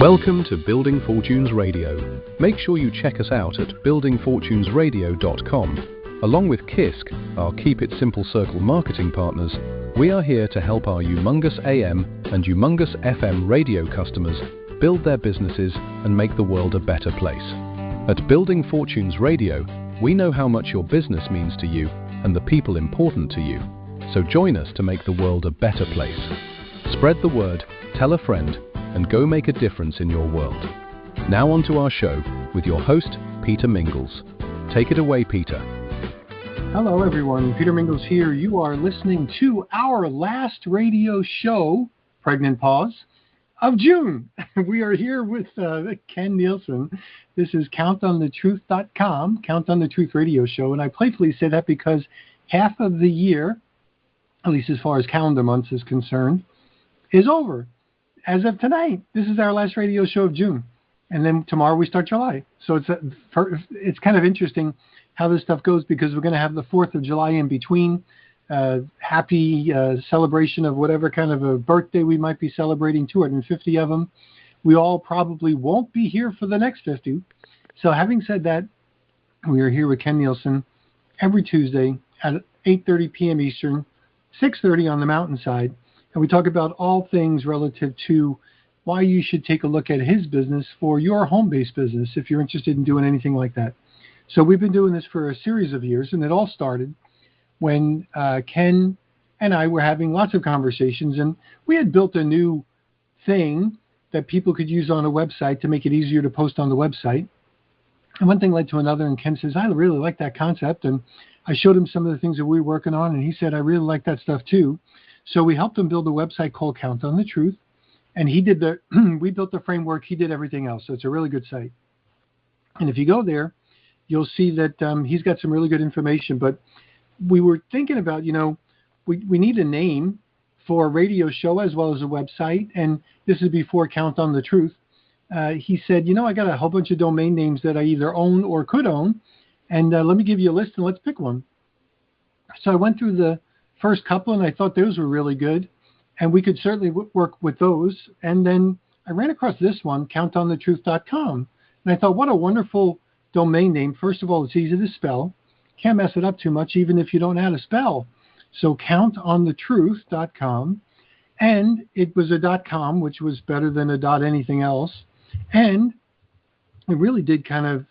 Welcome to Building Fortunes Radio. Make sure you check us out at buildingfortunesradio.com. Along with KISK, our Keep It Simple Circle marketing partners, we are here to help our Humongous AM and Humongous FM radio customers build their businesses and make the world a better place. At Building Fortunes Radio, we know how much your business means to you and the people important to you. So join us to make the world a better place. Spread the word, tell a friend, and go make a difference in your world. Now on to our show with your host, Peter Mingils. Take it away, Peter. Hello, everyone. Peter Mingils here. You are listening to our last radio show, Pregnant Pause, of June. We are here with Ken Nielson. This is CountOnTheTruth.com, Count on the Truth radio show. And I playfully say that because half of the year, at least as far as calendar months is concerned, is over. As of tonight, this is our last radio show of June. And then tomorrow we start July. So it's kind of interesting how this stuff goes because we're going to have the 4th of July in between. Happy celebration of whatever kind of a birthday we might be celebrating, 250 of them. We all probably won't be here for the next 50. So having said that, we are here with Ken Nielson every Tuesday at 8:30 p.m. Eastern, 6:30 on the Mountainside. And we talk about all things relative to why you should take a look at his business for your home-based business if you're interested in doing anything like that. So we've been doing this for a series of years, and it all started when Ken and I were having lots of conversations, and we had built a new thing that people could use on a website to make it easier to post on the website. And one thing led to another, and Ken says, I really like that concept. And I showed him some of the things that we were working on, and he said, I really like that stuff too. So we helped him build a website called Count on the Truth, and he did we built the framework, he did everything else. So it's a really good site. And if you go there, you'll see that he's got some really good information. But we were thinking about, we need a name for a radio show as well as a website, and this is before Count on the Truth. He said, I got a whole bunch of domain names that I either own or could own, and let me give you a list and let's pick one. So I went through the first couple, and I thought those were really good, and we could certainly work with those. And then I ran across this one, CountOnTheTruth.com, and I thought, what a wonderful domain name. First of all, it's easy to spell. Can't mess it up too much, even if you don't know how to spell. So CountOnTheTruth.com, and it was a .com, which was better than a .anything else, and it really did kind of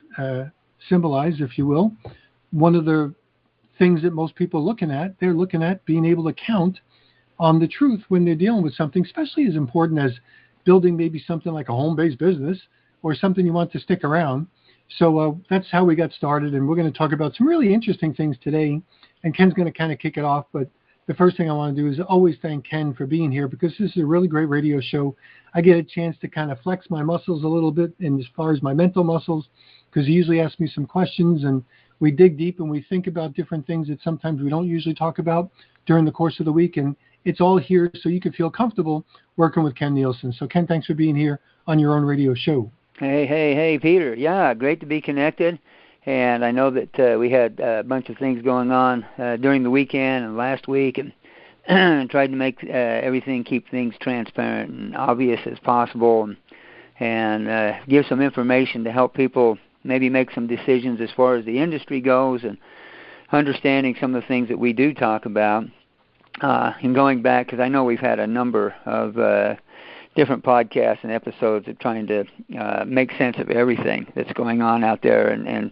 symbolize, if you will, one of the things that most people are they're looking at being able to count on the truth when they're dealing with something, especially as important as building maybe something like a home-based business or something you want to stick around. So that's how we got started, and we're going to talk about some really interesting things today, and Ken's going to kind of kick it off. But the first thing I want to do is always thank Ken for being here because this is a really great radio show. I get a chance to kind of flex my muscles a little bit in as far as my mental muscles because he usually asks me some questions, and we dig deep and we think about different things that sometimes we don't usually talk about during the course of the week. And it's all here so you can feel comfortable working with Ken Nielson. So, Ken, thanks for being here on your own radio show. Hey, Peter. Yeah, great to be connected. And I know that we had a bunch of things going on during the weekend and last week, and tried to make everything, keep things transparent and obvious as possible, and give some information to help people maybe make some decisions as far as the industry goes and understanding some of the things that we do talk about. And going back, because I know we've had a number of different podcasts and episodes of trying to make sense of everything that's going on out there and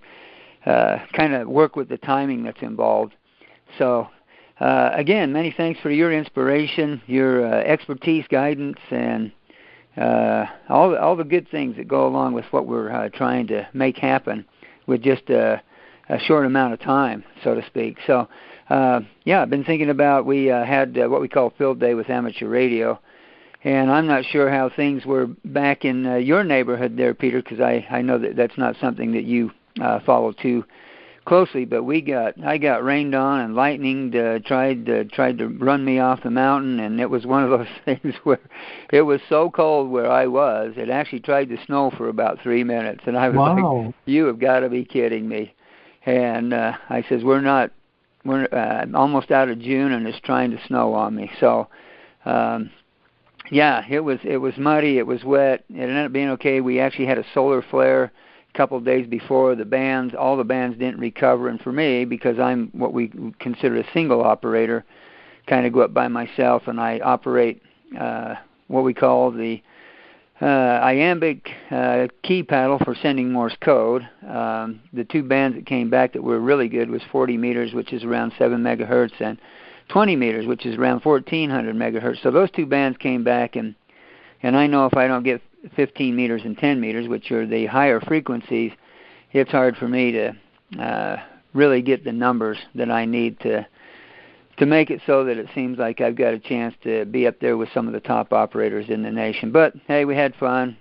kind of work with the timing that's involved. So, again, many thanks for your inspiration, your expertise, guidance, and all the good things that go along with what we're trying to make happen with just a short amount of time, so to speak. So, I've been thinking about, we had what we call Field Day with Amateur Radio, and I'm not sure how things were back in your neighborhood there, Peter, because I know that that's not something that you follow too closely, but I got rained on, and lightning tried to run me off the mountain, and it was one of those things where it was so cold where I was, it actually tried to snow for about 3 minutes, and I was like, you have got to be kidding me. And I says, we're almost out of June, and it's trying to snow on me. So Yeah, it was muddy, it was wet. It ended up being okay. We actually had a solar flare a couple of days before. All the bands didn't recover, and for me, because I'm what we consider a single operator, kind of go up by myself, and I operate what we call the iambic key paddle for sending Morse code. The two bands that came back that were really good was 40 meters, which is around 7 megahertz, and 20 meters, which is around 1,400 megahertz. So those two bands came back, and I know if I don't get 15 meters and 10 meters, which are the higher frequencies, it's hard for me to really get the numbers that I need to make it so that it seems like I've got a chance to be up there with some of the top operators in the nation. But, hey, we had fun.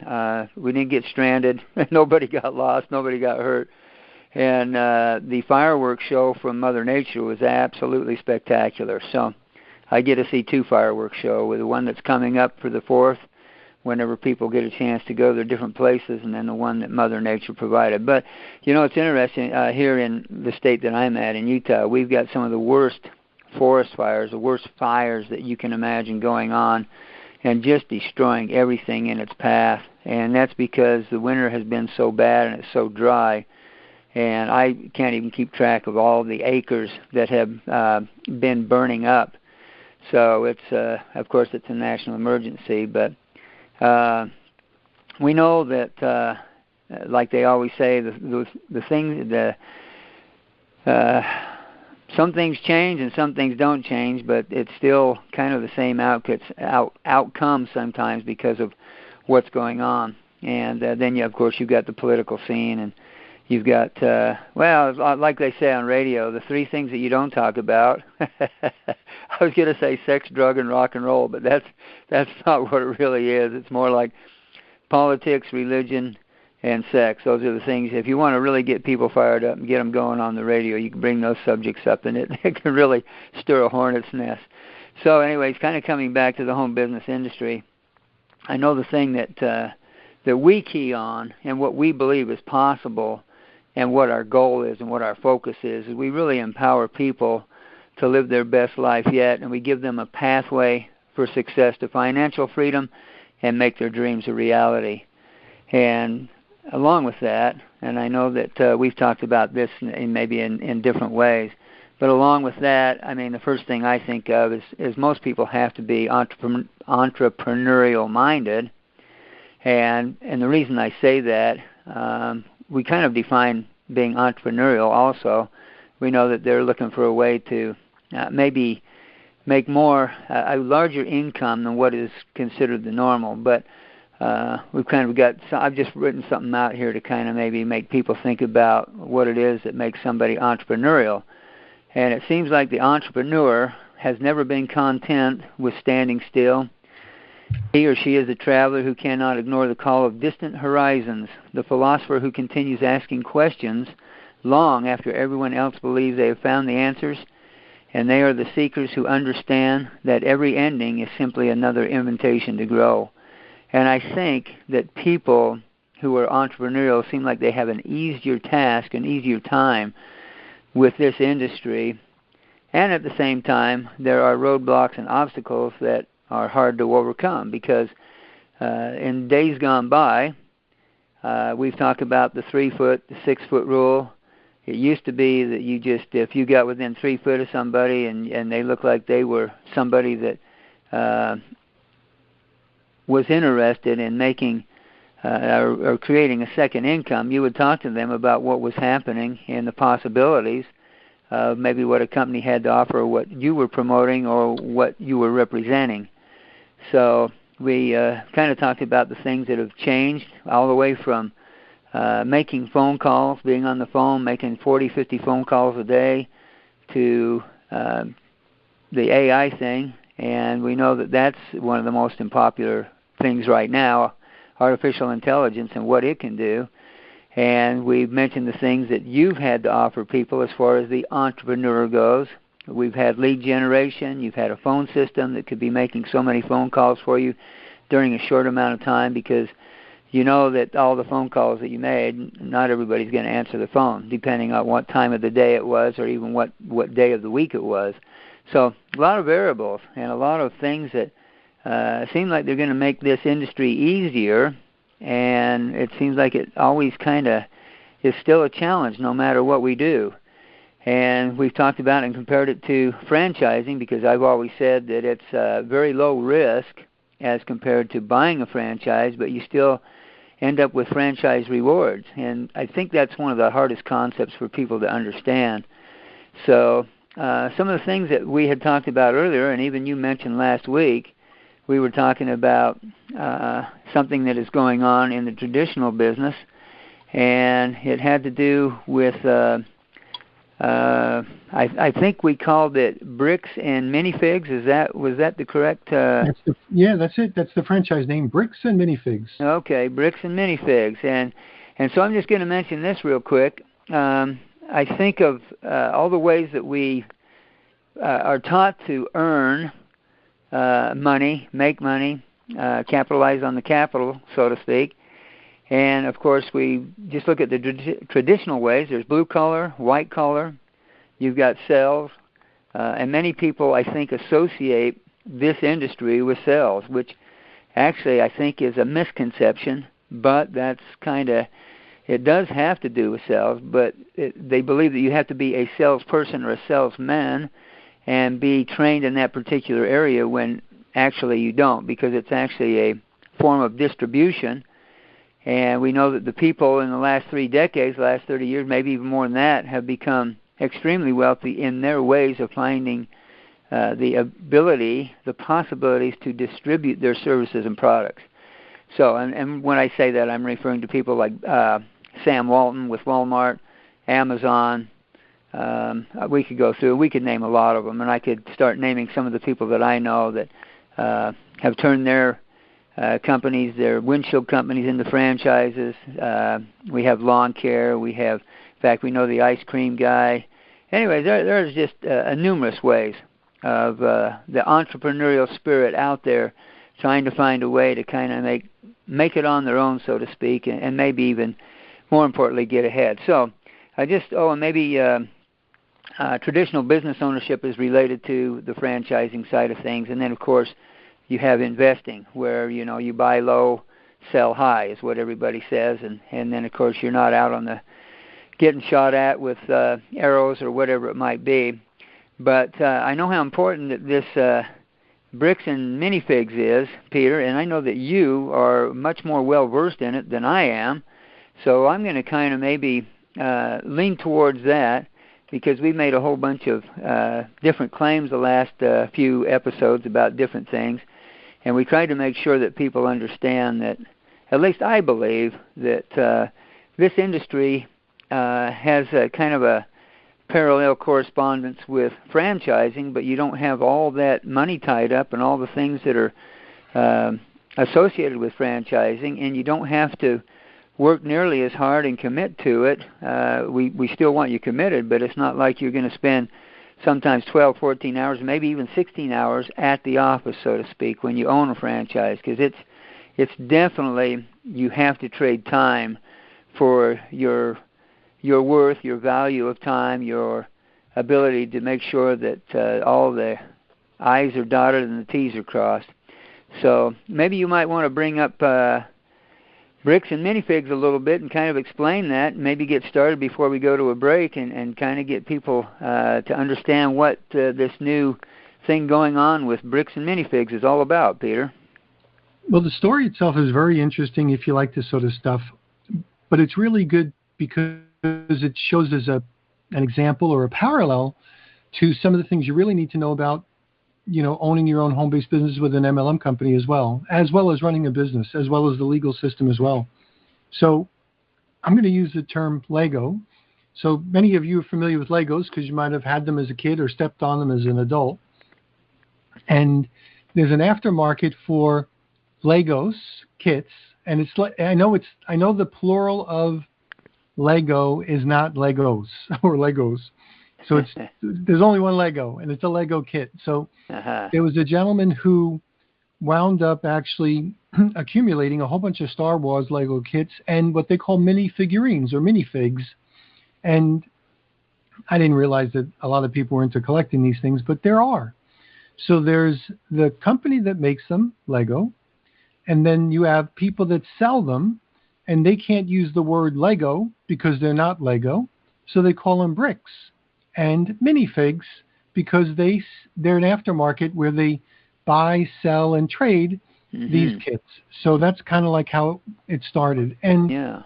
We didn't get stranded. Nobody got lost. Nobody got hurt. And the fireworks show from Mother Nature was absolutely spectacular. So I get to see two fireworks show, with the one that's coming up for the 4th, whenever people get a chance to go to different places, and then the one that Mother Nature provided. But, you know, it's interesting. Here in the state that I'm at, in Utah, we've got some of the worst forest fires, the worst fires that you can imagine going on, and just destroying everything in its path. And that's because the winter has been so bad and it's so dry. And I can't even keep track of all the acres that have been burning up. So it's, of course, it's a national emergency. But we know that, like they always say, some things change and some things don't change, but it's still kind of the same outcomes sometimes because of what's going on. And then, of course, you've got the political scene, and you've got, like they say on radio, the three things that you don't talk about. I was going to say sex, drug, and rock and roll, but that's not what it really is. It's more like politics, religion, and sex. Those are the things. If you want to really get people fired up and get them going on the radio, you can bring those subjects up, and it can really stir a hornet's nest. So anyways, kind of coming back to the home business industry, I know the thing that we key on and what we believe is possible and what our goal is and what our focus is we really empower people to live their best life yet, and we give them a pathway for success to financial freedom and make their dreams a reality. And along with that, and I know that we've talked about this maybe in different ways, but along with that, I mean, the first thing I think of is most people have to be entrepreneurial minded. And the reason I say that, we kind of define being entrepreneurial also. We know that they're looking for a way to maybe make a larger income than what is considered the normal. But we've kind of I've just written something out here to kind of maybe make people think about what it is that makes somebody entrepreneurial. And it seems like the entrepreneur has never been content with standing still. He or she is a traveler who cannot ignore the call of distant horizons, the philosopher who continues asking questions long after everyone else believes they have found the answers, and they are the seekers who understand that every ending is simply another invitation to grow. And I think that people who are entrepreneurial seem like they have an easier task, an easier time with this industry, and at the same time there are roadblocks and obstacles that are hard to overcome, because in days gone by, we've talked about the 3-foot, the 6-foot rule. It used to be that if you got within 3 foot of somebody and they looked like they were somebody that was interested in making or creating a second income, you would talk to them about what was happening and the possibilities of maybe what a company had to offer, or what you were promoting, or what you were representing. So we kind of talked about the things that have changed, all the way from making phone calls, being on the phone, making 40, 50 phone calls a day, to the AI thing. And we know that that's one of the most unpopular things right now, artificial intelligence and what it can do. And we've mentioned the things that you've had to offer people as far as the entrepreneur goes. We've had lead generation. You've had a phone system that could be making so many phone calls for you during a short amount of time, because you know that all the phone calls that you made, not everybody's going to answer the phone, depending on what time of the day it was, or even what day of the week it was. So a lot of variables and a lot of things that seem like they're going to make this industry easier, and it seems like it always kind of is still a challenge no matter what we do. And we've talked about and compared it to franchising, because I've always said that it's very low risk as compared to buying a franchise, but you still end up with franchise rewards. And I think that's one of the hardest concepts for people to understand. So some of the things that we had talked about earlier, and even you mentioned last week, we were talking about something that is going on in the traditional business, and it had to do with, I think we called it Bricks and Minifigs. Was that the correct? That's it. That's the franchise name, Bricks and Minifigs. Okay, Bricks and Minifigs, and so I'm just going to mention this real quick. I think of all the ways that we are taught to earn money, make money, capitalize on the capital, so to speak. And, of course, we just look at the traditional ways. There's blue collar, white collar. You've got sales. And many people, I think, associate this industry with sales, which actually I think is a misconception. But that's kind of, it does have to do with sales. But they believe that you have to be a salesperson or a salesman and be trained in that particular area, when actually you don't, because it's actually a form of distribution. And we know that the people in the last 3 decades, last 30 years, maybe even more than that, have become extremely wealthy in their ways of finding the ability, the possibilities to distribute their services and products. So, and when I say that, I'm referring to people like Sam Walton with Walmart, Amazon. We could go through, we could name a lot of them, and I could start naming some of the people that I know that have turned their companies, their windshield companies, into franchises. We have lawn care. We have, in fact, we know the ice cream guy. Anyway, there's just numerous ways of the entrepreneurial spirit out there trying to find a way to kind of make it on their own, so to speak, and maybe even more importantly, get ahead. So and maybe traditional business ownership is related to the franchising side of things. And then, of course, you have investing, where, you buy low, sell high is what everybody says. And then, of course, you're not out on the getting shot at with arrows or whatever it might be. But I know how important that this Bricks and Minifigs is, Peter, and I know that you are much more well-versed in it than I am. So I'm going to kind of maybe lean towards that, because we made a whole bunch of different claims the last few episodes about different things. And we tried to make sure that people understand that, at least I believe, that this industry has a kind of a parallel correspondence with franchising, but you don't have all that money tied up and all the things that are associated with franchising, and you don't have to work nearly as hard and commit to it. We still want you committed, but it's not like you're going to spend sometimes 12, 14 hours, maybe even 16 hours at the office, so to speak, when you own a franchise, because it's definitely, you have to trade time for your worth, your value of time, your ability to make sure that all the I's are dotted and the T's are crossed. So maybe you might want to bring up Bricks and Minifigs a little bit and kind of explain that, and maybe get started before we go to a break, and kind of get people to understand what this new thing going on with Bricks and Minifigs is all about, Peter. Well, the story itself is very interesting if you like this sort of stuff, but it's really good because it shows as an example or a parallel to some of the things you really need to know about, owning your own home-based business with an MLM company as well as running a business, as well as the legal system as well. So I'm going to use the term Lego. So many of you are familiar with Legos because you might have had them as a kid or stepped on them as an adult. And there's an aftermarket for Legos kits, and I know the plural of Lego is not Legos or Legos. So there's only one Lego, and it's a Lego kit. So there was a gentleman who wound up actually accumulating a whole bunch of Star Wars Lego kits and what they call mini figurines or minifigs. And I didn't realize that a lot of people were into collecting these things, but there are. So there's the company that makes them, Lego, and then you have people that sell them, and they can't use the word Lego because they're not Lego, so they call them bricks. And minifigs because they're an aftermarket where they buy, sell, and trade these kits. So that's kind of like how it started. And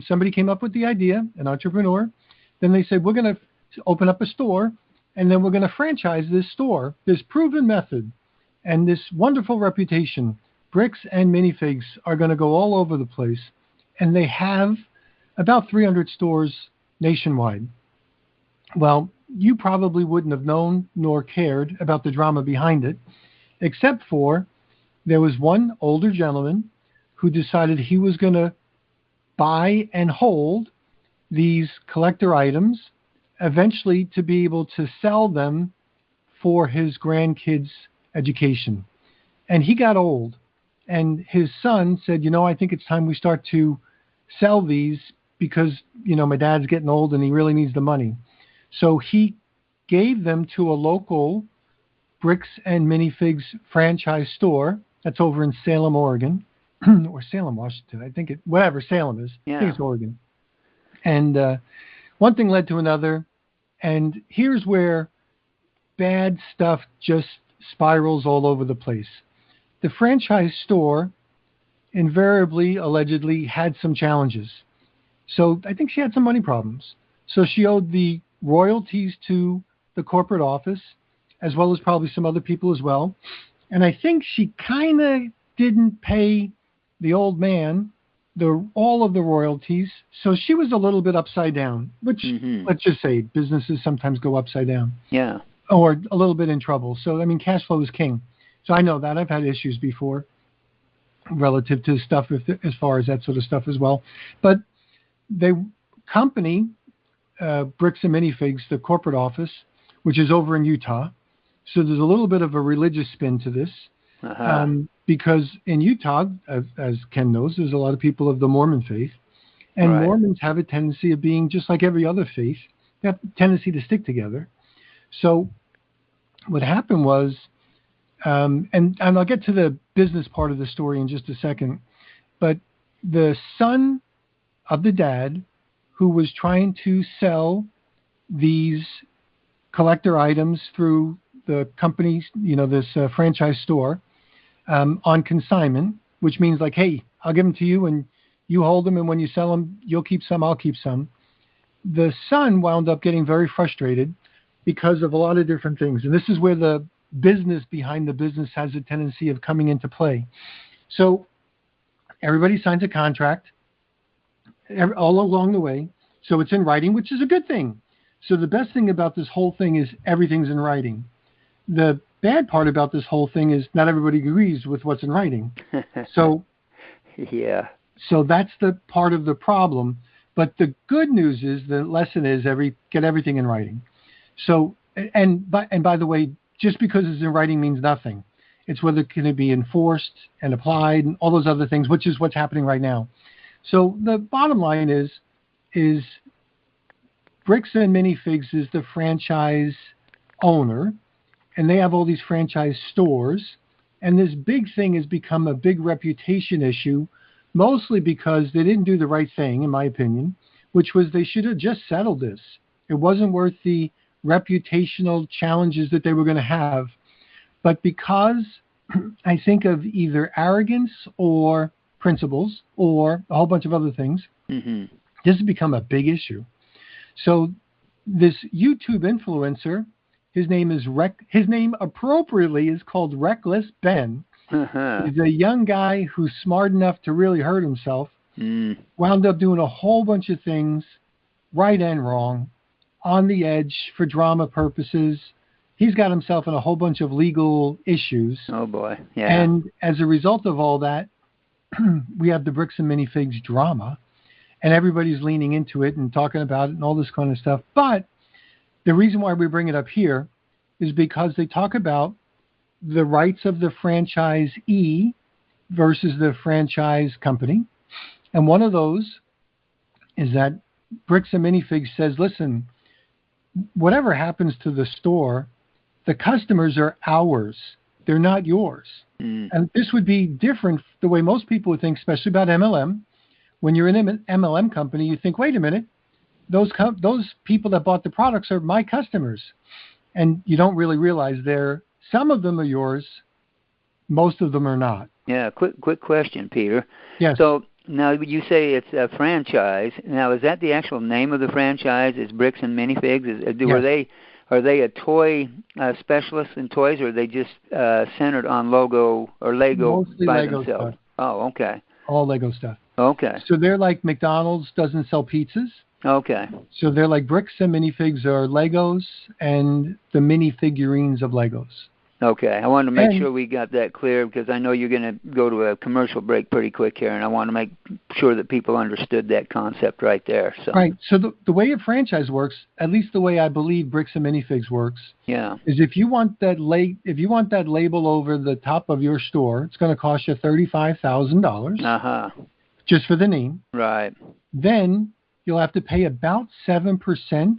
somebody came up with the idea, an entrepreneur. Then they said, we're going to open up a store, and then we're going to franchise this store. This proven method and this wonderful reputation, Bricks and Minifigs, are going to go all over the place. And they have about 300 stores nationwide. Well, you probably wouldn't have known nor cared about the drama behind it, except for there was one older gentleman who decided he was going to buy and hold these collector items, eventually to be able to sell them for his grandkids' education. And he got old, and his son said, I think it's time we start to sell these because, my dad's getting old and he really needs the money. So he gave them to a local Bricks and Minifigs franchise store that's over in Salem, Oregon, or Salem, Washington. I think whatever Salem is. I think it's Oregon. And one thing led to another. And here's where bad stuff just spirals all over the place. The franchise store invariably, allegedly, had some challenges. So I think she had some money problems. So she owed the royalties to the corporate office, as well as probably some other people as well. And I think she kind of didn't pay the old man all of the royalties. So she was a little bit upside down, which, let's just say, businesses sometimes go upside down. Yeah. Or a little bit in trouble. So, cash flow is king. So I know that. I've had issues before relative to stuff as far as that sort of stuff as well. But the company, Bricks and Minifigs, the corporate office, which is over in Utah. So there's a little bit of a religious spin to this. Because in Utah, as Ken knows, there's a lot of people of the Mormon faith. And Mormons have a tendency of being just like every other faith. They have a tendency to stick together. So what happened was, and I'll get to the business part of the story in just a second, but the son of the dad who was trying to sell these collector items through the company's, this franchise store on consignment, which means like, hey, I'll give them to you and you hold them, and when you sell them, you'll keep some, I'll keep some. The son wound up getting very frustrated because of a lot of different things. And this is where the business behind the business has a tendency of coming into play. So everybody signs a contract all along the way. So it's in writing, which is a good thing. So the best thing about this whole thing is everything's in writing. The bad part about this whole thing is not everybody agrees with what's in writing. So that's the part of the problem. But the good news is, the lesson is get everything in writing. So, and by the way, just because it's in writing means nothing. It's whether it can be enforced and applied and all those other things, which is what's happening right now. So the bottom line is Bricks and Minifigs is the franchise owner, and they have all these franchise stores. And this big thing has become a big reputation issue, mostly because they didn't do the right thing, in my opinion, which was they should have just settled this. It wasn't worth the reputational challenges that they were going to have. But because I think of either arrogance or principles or a whole bunch of other things, this has become a big issue. So this YouTube influencer, his name appropriately is called Wreckless Ben. He's a young guy who's smart enough to really hurt himself. Wound up doing a whole bunch of things, right and wrong, on the edge for drama purposes. He's got himself in a whole bunch of legal issues. Oh, boy. Yeah. And as a result of all that, we have the Bricks and Minifigs drama, and everybody's leaning into it and talking about it and all this kind of stuff. But the reason why we bring it up here is because they talk about the rights of the franchisee versus the franchise company. And one of those is that Bricks and Minifigs says, listen, whatever happens to the store The customers are ours. They're not yours. And this would be different the way most people would think, especially about MLM. When you're in an MLM company, you think, wait a minute, those people that bought the products are my customers. And you don't really realize some of them are yours, most of them are not. Yeah, quick question, Peter. Yes. So now you say it's a franchise. Now, is that the actual name of the franchise? Is Bricks and Minifigs? Yes. Are they a toy specialist in toys, or are they just centered on logo or Lego Mostly by Lego themselves? Stuff. Oh, okay. All Lego stuff. Okay. So they're like McDonald's doesn't sell pizzas. Okay. So they're like Bricks and Minifigs are Legos and the mini figurines of Legos. Okay. I wanted to make sure we got that clear because I know you're going to go to a commercial break pretty quick here, and I want to make sure that people understood that concept right there. So. Right. So the way a franchise works, at least the way I believe Bricks and Minifigs works, is if you want that label over the top of your store, it's going to cost you $35,000 just for the name. Right. Then you'll have to pay about 7%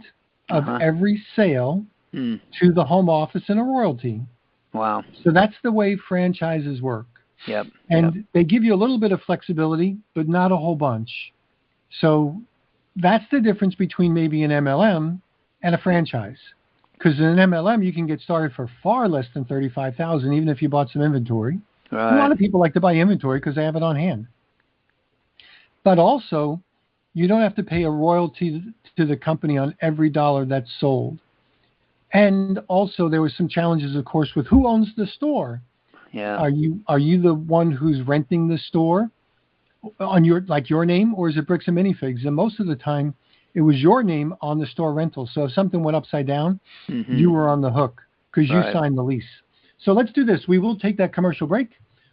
of every sale to the home office and a royalty. Wow. So that's the way franchises work. Yep. And they give you a little bit of flexibility, but not a whole bunch. So that's the difference between maybe an MLM and a franchise. Because in an MLM, you can get started for far less than $35,000, even if you bought some inventory. Right. A lot of people like to buy inventory because they have it on hand. But also, you don't have to pay a royalty to the company on every dollar that's sold. And also, there were some challenges, of course, with who owns the store. Yeah. Are you the one who's renting the store on your name, or is it Bricks and Minifigs? And most of the time, it was your name on the store rental. So if something went upside down, you were on the hook because you signed the lease. So let's do this. We will take that commercial break.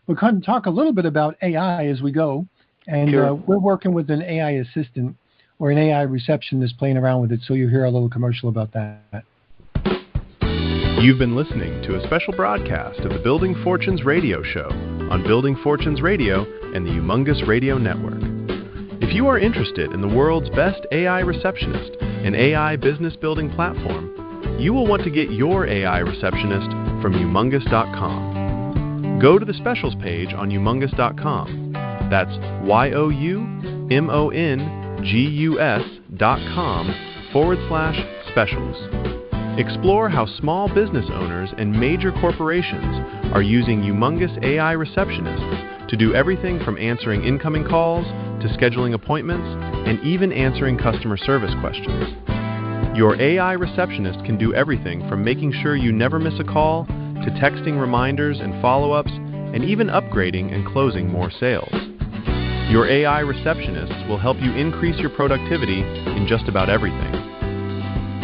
We'll kind of talk a little bit about AI as we go. And we're working with an AI assistant or an AI receptionist playing around with it. So you'll hear a little commercial about that. You've been listening to a special broadcast of the Building Fortunes radio show on Building Fortunes Radio and the Humongous Radio Network. If you are interested in the world's best AI receptionist and AI business building platform, you will want to get your AI receptionist from humongous.com. Go to the specials page on humongous.com. That's YOUMONGUS.com/specials. Explore how small business owners and major corporations are using Humongous AI receptionists to do everything from answering incoming calls to scheduling appointments and even answering customer service questions. Your AI receptionist can do everything from making sure you never miss a call to texting reminders and follow-ups and even upgrading and closing more sales. Your AI receptionists will help you increase your productivity in just about everything.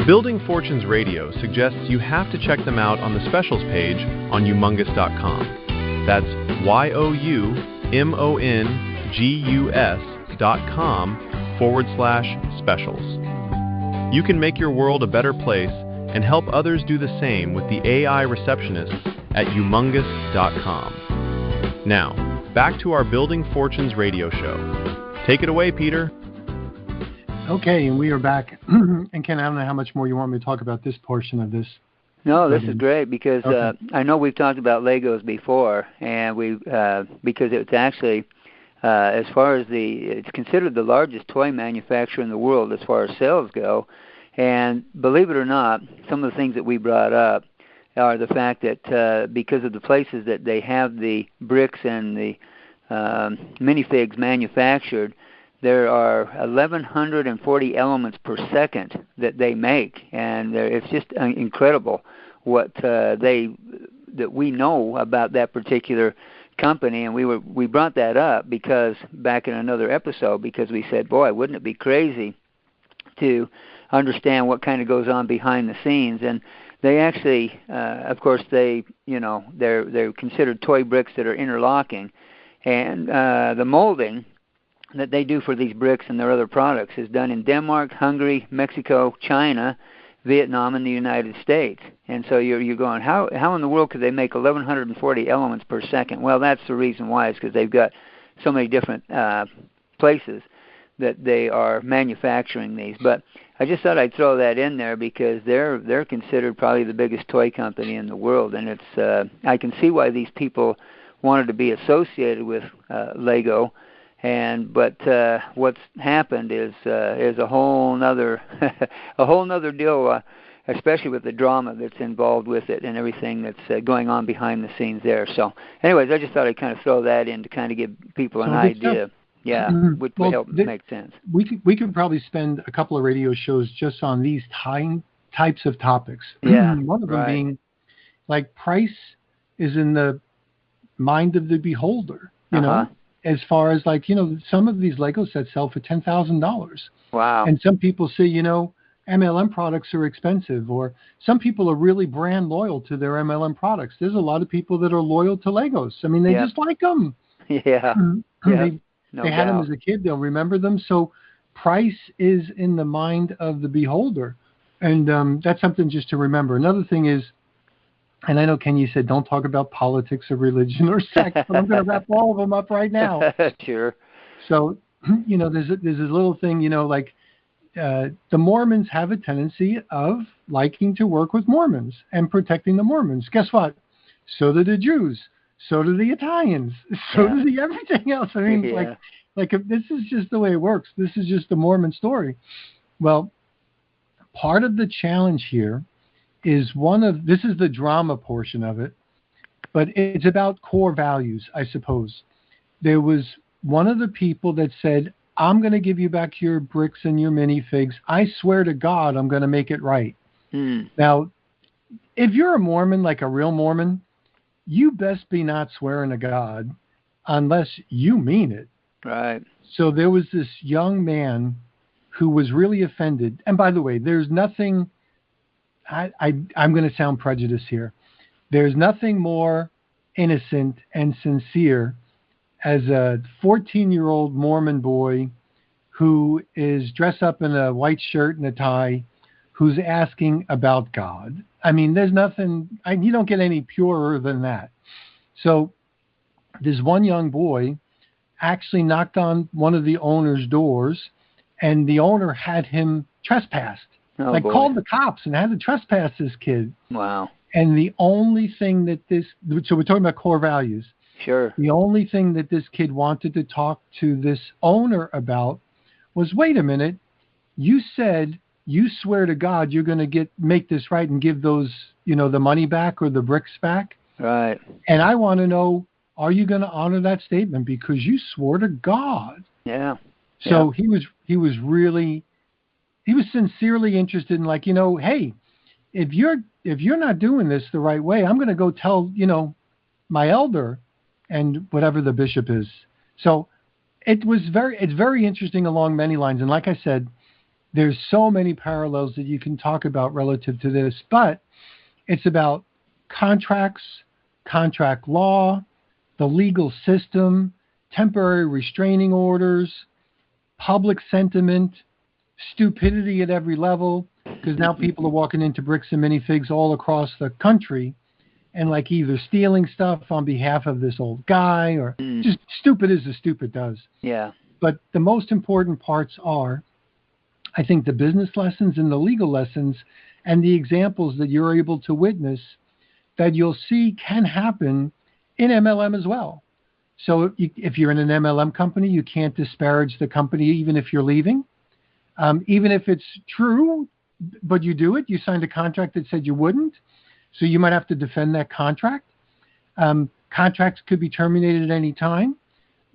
Building Fortunes Radio suggests you have to check them out on the specials page on humongous.com. That's YOUMONGUS.com/specials. You can make your world a better place and help others do the same with the AI receptionists at humongous.com. Now, back to our Building Fortunes radio show. Take it away, Peter. Okay, and we are back. And Ken, I don't know how much more you want me to talk about this portion of this. No, this is great because I know we've talked about Legos before, and because it's actually, as far as it's considered the largest toy manufacturer in the world as far as sales go. And believe it or not, some of the things that we brought up are the fact that because of the places that they have the bricks and the minifigs manufactured, there are 1,140 elements per second that they make, and it's just incredible what that we know about that particular company. And we brought that up because back in another episode, because we said, boy, wouldn't it be crazy to understand what kind of goes on behind the scenes. And they actually, of course, they're considered toy bricks that are interlocking, and the molding that they do for these bricks and their other products is done in Denmark, Hungary, Mexico, China, Vietnam, and the United States. And so you're going, how in the world could they make 1,140 elements per second? Well, that's the reason why. It's because they've got so many different places that they are manufacturing these. But I just thought I'd throw that in there because they're considered probably the biggest toy company in the world, and it's I can see why these people wanted to be associated with Lego. But what's happened is a whole nother deal, especially with the drama that's involved with it and everything that's going on behind the scenes there. So, anyways, I just thought I'd kind of throw that in to kind of give people an idea. Yeah, which would help make sense. We could probably spend a couple of radio shows just on these types of topics. Yeah, one of them being like price is in the mind of the beholder. You know. As far as like, some of these Lego sets sell for $10,000. Wow. And some people say, MLM products are expensive, or some people are really brand loyal to their MLM products. There's a lot of people that are loyal to Legos. I mean, they just like them. Yeah. They had them as a kid. They'll remember them. So price is in the mind of the beholder. And that's something just to remember. Another thing is, and I know Ken, you said don't talk about politics or religion or sex, but I'm going to wrap all of them up right now. Sure. So, there's a little thing, like the Mormons have a tendency of liking to work with Mormons and protecting the Mormons. Guess what? So do the Jews. So do the Italians. So do the everything else. I mean, like if this is just the way it works. This is just the Mormon story. Well, part of the challenge here is this is the drama portion of it, but it's about core values, I suppose. There was one of the people that said, I'm going to give you back your bricks and your minifigs. I swear to God, I'm going to make it right. Now, if you're a Mormon, like a real Mormon, you best be not swearing to God unless you mean it. Right. So there was this young man who was really offended. And by the way, there's nothing... I'm going to sound prejudiced here. There's nothing more innocent and sincere as a 14-year-old Mormon boy who is dressed up in a white shirt and a tie, who's asking about God. I mean, there's nothing, you don't get any purer than that. So this one young boy actually knocked on one of the owner's doors, and the owner had him trespassed. Called the cops and had to trespass this kid. Wow. And the only thing that so we're talking about core values. Sure. The only thing that this kid wanted to talk to this owner about was, wait a minute, you said you swear to God you're going to make this right and give those, the money back or the bricks back. Right. And I want to know, are you going to honor that statement because you swore to God? Yeah. So he was sincerely interested in, like, hey, if you're not doing this the right way, I'm going to go tell, my elder and whatever the bishop is. So it's very interesting along many lines. And like I said, there's so many parallels that you can talk about relative to this, but it's about contracts, contract law, the legal system, temporary restraining orders, public sentiment, stupidity at every level, because now people are walking into Bricks and Minifigs all across the country and like either stealing stuff on behalf of this old guy or just stupid as the stupid does. Yeah. But the most important parts are, I think, the business lessons and the legal lessons and the examples that you're able to witness that you'll see can happen in MLM as well. So if you're in an MLM company, you can't disparage the company even if you're leaving. Even if it's true, but you do it, you signed a contract that said you wouldn't, so you might have to defend that contract. Contracts could be terminated at any time.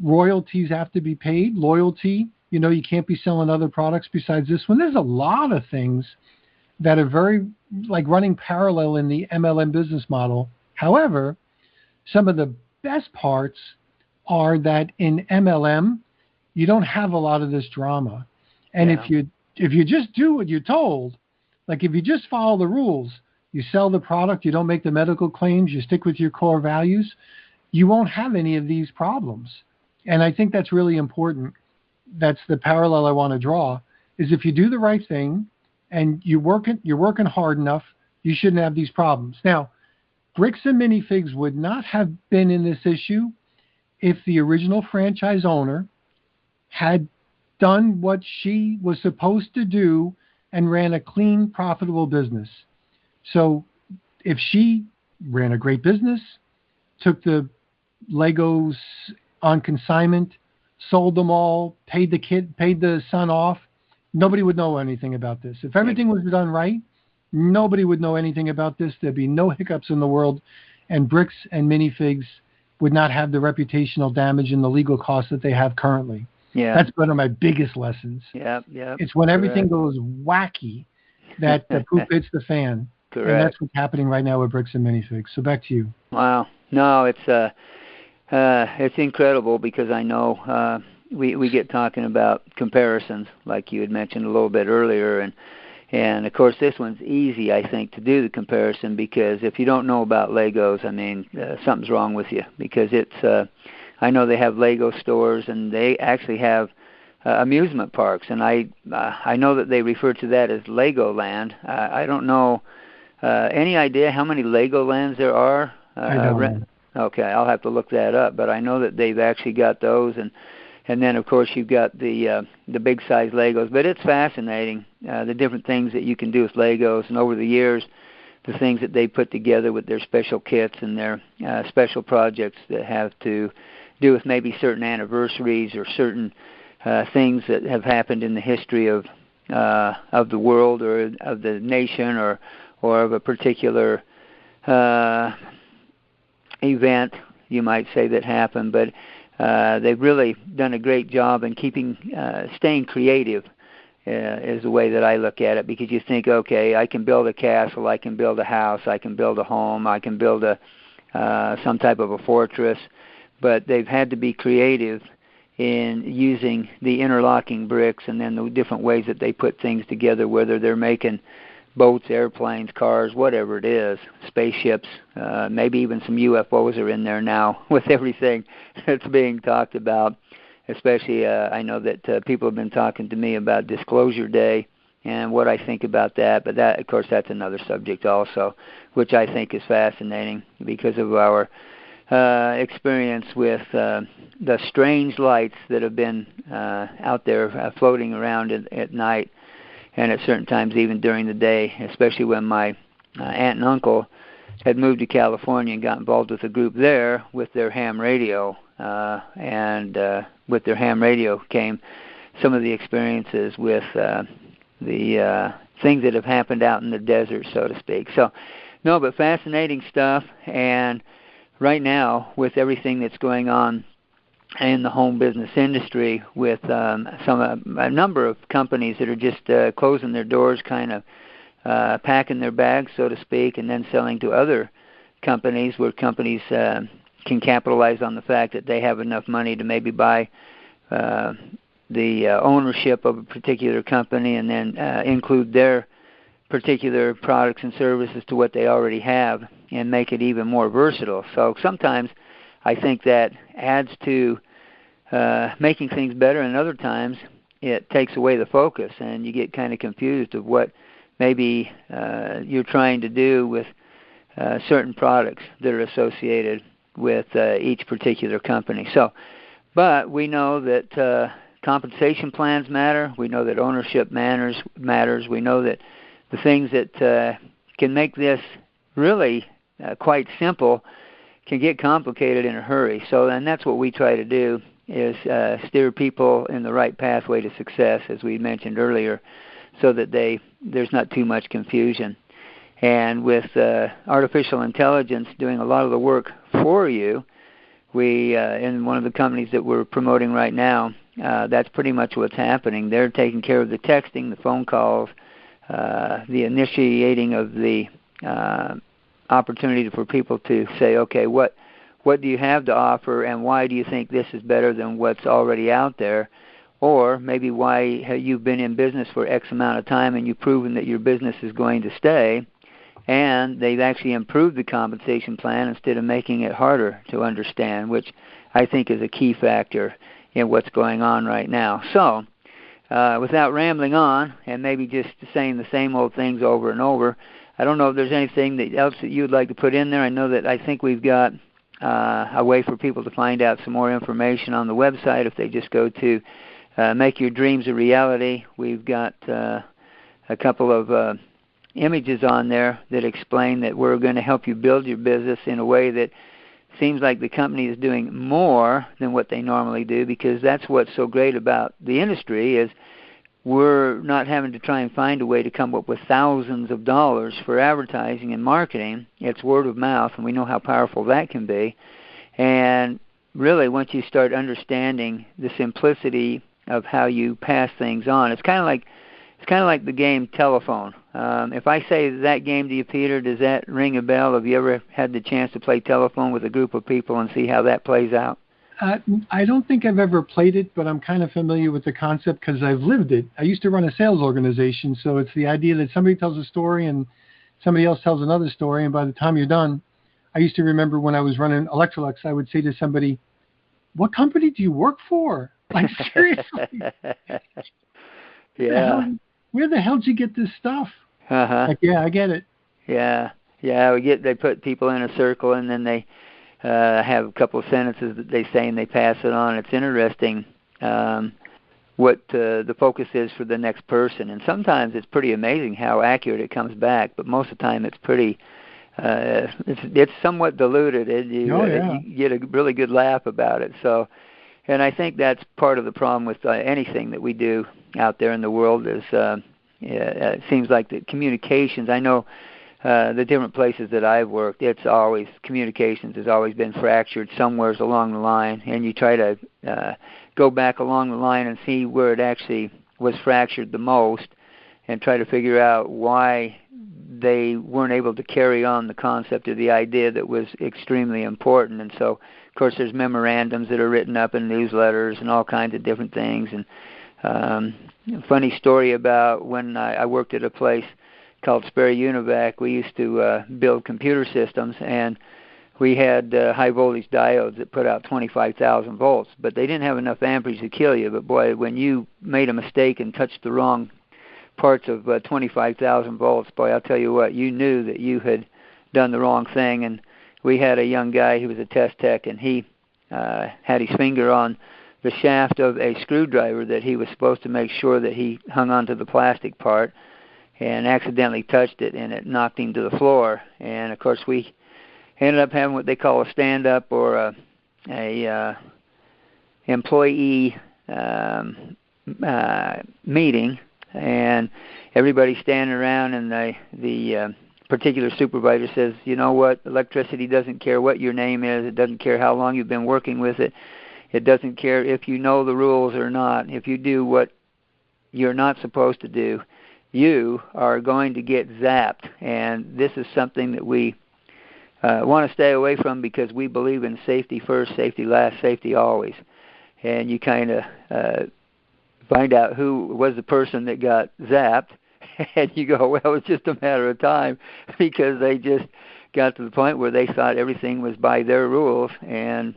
Royalties have to be paid. Loyalty, you can't be selling other products besides this one. There's a lot of things that are very, like, running parallel in the MLM business model. However, some of the best parts are that in MLM, you don't have a lot of this drama. And if you just do what you're told, like if you just follow the rules, you sell the product, you don't make the medical claims, you stick with your core values, you won't have any of these problems. And I think that's really important. That's the parallel I want to draw, is if you do the right thing and you're working hard enough, you shouldn't have these problems. Now, Bricks and Minifigs would not have been in this issue if the original franchise owner had done what she was supposed to do and ran a clean, profitable business. So if she ran a great business, took the Legos on consignment, sold them all, paid the son off, nobody would know anything about this. If everything was done right, nobody would know anything about this. There'd be no hiccups in the world, and Bricks and Minifigs would not have the reputational damage and the legal costs that they have currently. Yeah. That's one of my biggest lessons. Yeah. It's when everything goes wacky that the poop hits the fan. Correct. And that's what's happening right now with Bricks and Minifigs. So back to you. Wow. No, it's incredible because I know we get talking about comparisons like you had mentioned a little bit earlier, and of course this one's easy, I think, to do the comparison because if you don't know about Legos, I mean, something's wrong with you because it's I know they have Lego stores and they actually have amusement parks, and I know that they refer to that as Legoland. I don't know any idea how many Legolands there are. I don't. Okay, I'll have to look that up, but I know that they've actually got those, and then of course you've got the big size Legos. But it's fascinating the different things that you can do with Legos, and over the years, the things that they put together with their special kits and their special projects that have to do with maybe certain anniversaries or certain things that have happened in the history of the world or of the nation or of a particular event, you might say, that happened. But they've really done a great job in staying creative is the way that I look at it, because you think, okay, I can build a castle, I can build a house, I can build a home, I can build some type of a fortress, but they've had to be creative in using the interlocking bricks and then the different ways that they put things together, whether they're making boats, airplanes, cars, whatever it is, spaceships, maybe even some UFOs are in there now with everything that's being talked about. Especially, I know that people have been talking to me about Disclosure Day and what I think about that, but that, of course, that's another subject also, which I think is fascinating because of our experience with the strange lights that have been out there floating around at night and at certain times even during the day, especially when my aunt and uncle had moved to California and got involved with a group there with their ham radio, and with their ham radio came some of the experiences with the things that have happened out in the desert, so to speak. So, no, but fascinating stuff. And right now, with everything that's going on in the home business industry, with a number of companies that are just closing their doors, kind of packing their bags, so to speak, and then selling to other companies, where companies can capitalize on the fact that they have enough money to maybe buy the ownership of a particular company and then include their particular products and services to what they already have and make it even more versatile. So sometimes I think that adds to making things better, and other times it takes away the focus and you get kind of confused of what maybe you're trying to do with certain products that are associated with each particular company. So, but we know that compensation plans matter. We know that ownership matters. We know that the things that can make this really quite simple can get complicated in a hurry. So, and that's what we try to do, is steer people in the right pathway to success, as we mentioned earlier, so that there's not too much confusion. And with artificial intelligence doing a lot of the work for you, we, in one of the companies that we're promoting right now, that's pretty much what's happening. They're taking care of the texting, the phone calls, the initiating of the opportunity for people to say, okay, what do you have to offer, and why do you think this is better than what's already out there? Or maybe why you've been in business for X amount of time and you've proven that your business is going to stay, and they've actually improved the compensation plan instead of making it harder to understand, which I think is a key factor in what's going on right now. So, without rambling on and maybe just saying the same old things over and over, I don't know if there's anything else that you would like to put in there. I think we've got a way for people to find out some more information on the website if they just go to make your dreams a reality. We've got a couple of images on there that explain that we're going to help you build your business in a way that seems like the company is doing more than what they normally do, because that's what's so great about the industry is we're not having to try and find a way to come up with thousands of dollars for advertising and marketing. It's word of mouth, and we know how powerful that can be. And really, once you start understanding the simplicity of how you pass things on, it's kind of like the game telephone. If I say that game to you, Peter, does that ring a bell? Have you ever had the chance to play telephone with a group of people and see how that plays out? I don't think I've ever played it, but I'm kind of familiar with the concept because I've lived it. I used to run a sales organization, so it's the idea that somebody tells a story and somebody else tells another story, and by the time you're done, I used to remember when I was running Electrolux, I would say to somebody, "What company do you work for?" Like, seriously. Yeah. Where the hell did you get this stuff? Like, yeah, I get it. Yeah. They put people in a circle, and then they have a couple of sentences that they say, and they pass it on. It's interesting what the focus is for the next person, and sometimes it's pretty amazing how accurate it comes back. But most of the time, it's pretty. It's somewhat diluted. You get a really good laugh about it. So, and I think that's part of the problem with anything that we do out there in the world is it seems like the communications. I know the different places that I've worked, communications has always been fractured somewhere along the line, and you try to go back along the line and see where it actually was fractured the most and try to figure out why they weren't able to carry on the concept of the idea that was extremely important. And so, of course, there's memorandums that are written up in newsletters and all kinds of different things. And funny story about when I worked at a place called Sperry Univac, we used to build computer systems, and we had high voltage diodes that put out 25,000 volts, but they didn't have enough amperage to kill you. But boy, when you made a mistake and touched the wrong parts of 25,000 volts, boy, I'll tell you what, you knew that you had done the wrong thing. And we had a young guy who was a test tech, and he had his finger on the shaft of a screwdriver that he was supposed to make sure that he hung onto the plastic part, and accidentally touched it, and it knocked him to the floor. And of course, we ended up having what they call a stand-up or a employee meeting, and everybody's standing around, and the particular supervisor says, "You know what? Electricity doesn't care what your name is. It doesn't care how long you've been working with it. It doesn't care if you know the rules or not. If you do what you're not supposed to do, you are going to get zapped." And this is something that we want to stay away from, because we believe in safety first, safety last, safety always. And you kind of find out who was the person that got zapped, and you go, well, it's just a matter of time, because they just got to the point where they thought everything was by their rules, and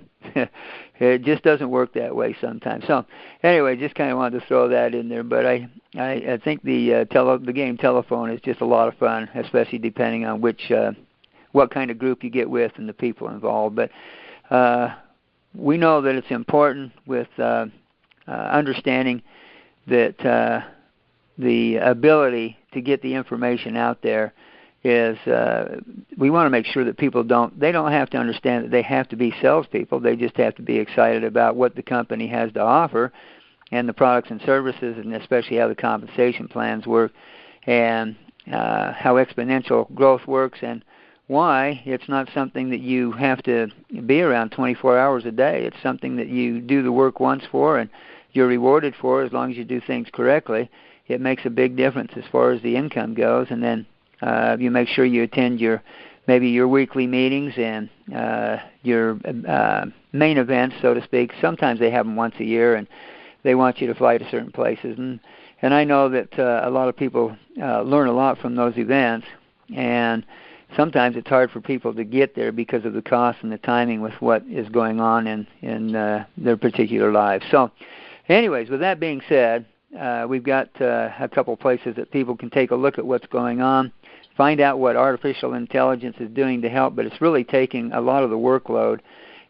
it just doesn't work that way sometimes. So anyway, just kind of wanted to throw that in there. But I think the game telephone is just a lot of fun, especially depending on what kind of group you get with and the people involved. But we know that it's important with understanding that the ability to get the information out there is we want to make sure that people don't have to understand that they have to be salespeople. They just have to be excited about what the company has to offer and the products and services, and especially how the compensation plans work, and how exponential growth works, and why it's not something that you have to be around 24 hours a day. It's something that you do the work once for, and you're rewarded for as long as you do things correctly. It makes a big difference as far as the income goes. And then you make sure you attend maybe your weekly meetings and your main events, so to speak. Sometimes they have them once a year, and they want you to fly to certain places. And I know that a lot of people learn a lot from those events, and sometimes it's hard for people to get there because of the cost and the timing with what is going on in their particular lives. So anyways, with that being said, we've got a couple places that people can take a look at what's going on, find out what artificial intelligence is doing to help, but it's really taking a lot of the workload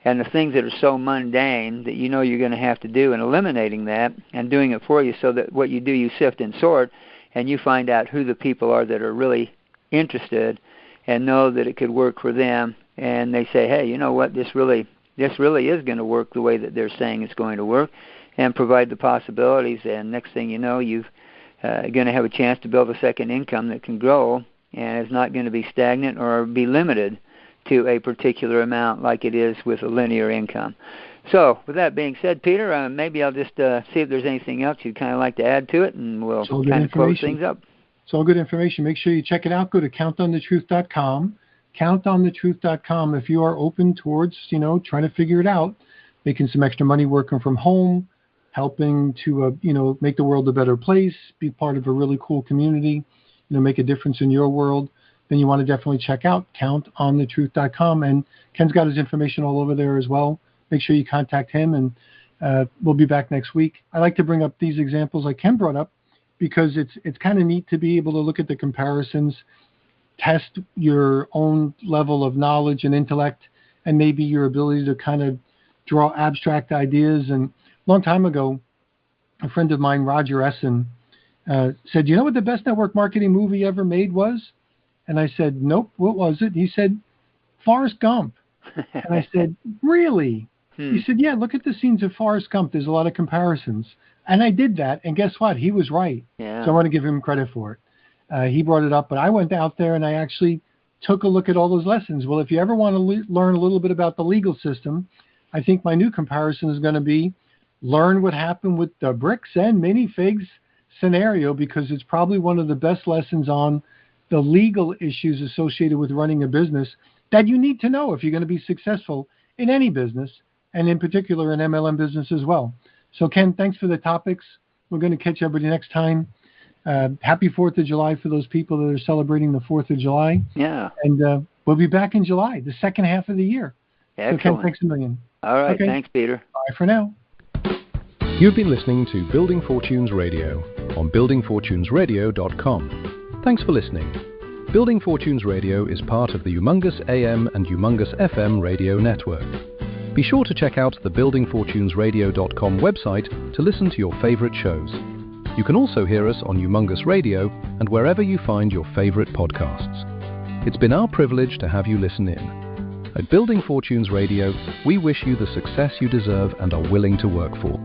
and the things that are so mundane that you know you're going to have to do, and eliminating that and doing it for you, so that what you do, you sift and sort, and you find out who the people are that are really interested and know that it could work for them, and they say, hey, you know what, this really is going to work the way that they're saying it's going to work, and provide the possibilities, and next thing you know, you've going to have a chance to build a second income that can grow and is not going to be stagnant or be limited to a particular amount like it is with a linear income. So with that being said, Peter, maybe I'll just see if there's anything else you'd kind of like to add to it, and we'll kind of close things up. It's all good information. Make sure you check it out. Go to countonthetruth.com. Countonthetruth.com if you are open towards, trying to figure it out, making some extra money working from home, helping to, make the world a better place, be part of a really cool community, make a difference in your world, then you want to definitely check out countonthetruth.com. And Ken's got his information all over there as well. Make sure you contact him, and we'll be back next week. I like to bring up these examples like Ken brought up because it's kind of neat to be able to look at the comparisons, test your own level of knowledge and intellect, and maybe your ability to kind of draw abstract ideas. And a long time ago, a friend of mine, Roger Essen, said, you know what the best network marketing movie ever made was? And I said, nope, what was it? He said, Forrest Gump. And I said, really? He said, yeah, look at the scenes of Forrest Gump. There's a lot of comparisons. And I did that, and guess what? He was right. Yeah. So I want to give him credit for it. He brought it up, but I went out there and I actually took a look at all those lessons. Well, if you ever want to learn a little bit about the legal system, I think my new comparison is going to be learn what happened with the Bricks and Minifigs scenario, because it's probably one of the best lessons on the legal issues associated with running a business that you need to know if you're going to be successful in any business, and in particular an MLM business as well. So Ken, thanks for the topics. We're going to catch everybody next time. Happy 4th of July for those people that are celebrating the 4th of July. Yeah. And we'll be back in July, the second half of the year. Excellent. So Ken, thanks a million. All right. Okay. Thanks, Peter. Bye for now. You've been listening to Building Fortunes Radio on buildingfortunesradio.com. Thanks for listening. Building Fortunes Radio is part of the Humongous AM and Humongous FM radio network. Be sure to check out the buildingfortunesradio.com website to listen to your favorite shows. You can also hear us on Humongous Radio and wherever you find your favorite podcasts. It's been our privilege to have you listen in. At Building Fortunes Radio, we wish you the success you deserve and are willing to work for.